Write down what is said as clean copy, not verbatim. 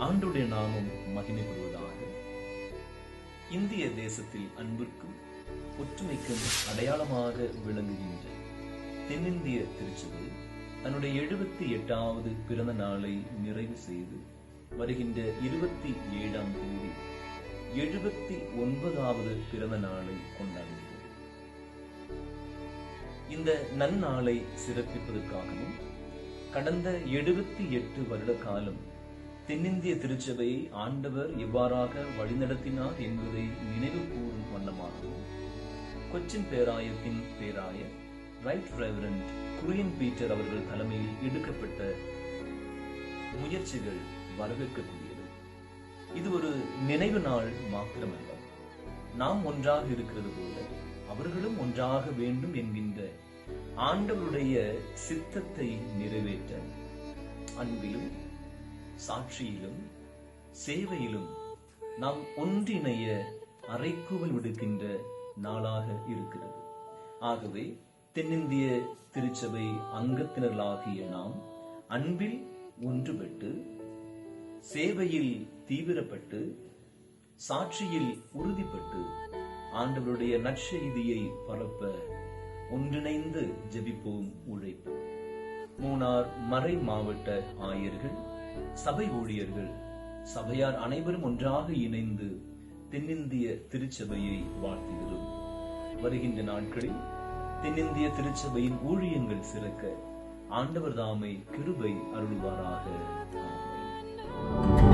ஆண்டுடைய நாமம் மகிமைப்படுவதாக. இந்திய தேசத்தில் அன்பிற்கும் ஒற்றுமைக்கும் அடையாளமாக விளங்குகின்ற தென்னிந்திய திருச்சபை தன்னுடைய 78வது பிறந்த நாளை நிறைவு செய்து வருகின்ற 27ஆம் தேதி 79வது பிறந்த நாளை கொண்டாடுகிறது. இந்த நன்னாளை சிறப்பிப்பதற்காகவும் கடந்த 78 வருட காலம் தென்னிந்திய திருச்சபையை ஆண்டவர் எவ்வாறாக வழிநடத்தினார் என்பதை நினைவு கூறும் வண்ணமாகவும் கொச்சின் பேராயத்தின் பேராயர் ரைட் ரெவரண்ட் குரியன் பீட்டர் அவர்கள் தலைமையில் எடுக்கப்பட்ட முயற்சிகள் வரவேற்கக்கூடியது. இது ஒரு நினைவு நாள் மாத்திரமல்ல, நாம் ஒன்றாக இருக்கிறது போல அவர்களும் ஒன்றாக வேண்டும் என்கின்ற ஆண்டவருடைய சித்தத்தை நிறைவேற்ற அன்பிலும் சாட்சியிலும் சேவையிலும் நாம் ஒன்றிணைய அறைகூவல் விடுக்கின்ற நாளாக இருக்கிறது. ஆகவே தென்னிந்திய திருச்சபை அங்கத்தினர்களாகிய நாம் அன்பில் ஒன்றுபட்டு சேவையில் தீவிரப்பட்டு சாட்சியில் உறுதிப்பட்டு ஆண்டவருடைய நற்செய்தியை பரப்ப ஒன்றிணைந்து ஜெபிப்போம், உழைப்போம். மூணார் மறை மாவட்ட ஆயர்கள், சபை ஊழியர்கள், சபையார் அனைவரும் ஒன்றாக இணைந்து தென்னிந்திய திருச்சபையை வாழ்த்துகிறோம். வருகின்ற நாட்களில் தென்னிந்திய திருச்சபையின் ஊழியங்கள் சிறக்க ஆண்டவர் தாமே கிருபை அருள்வாராக. ஆமென்.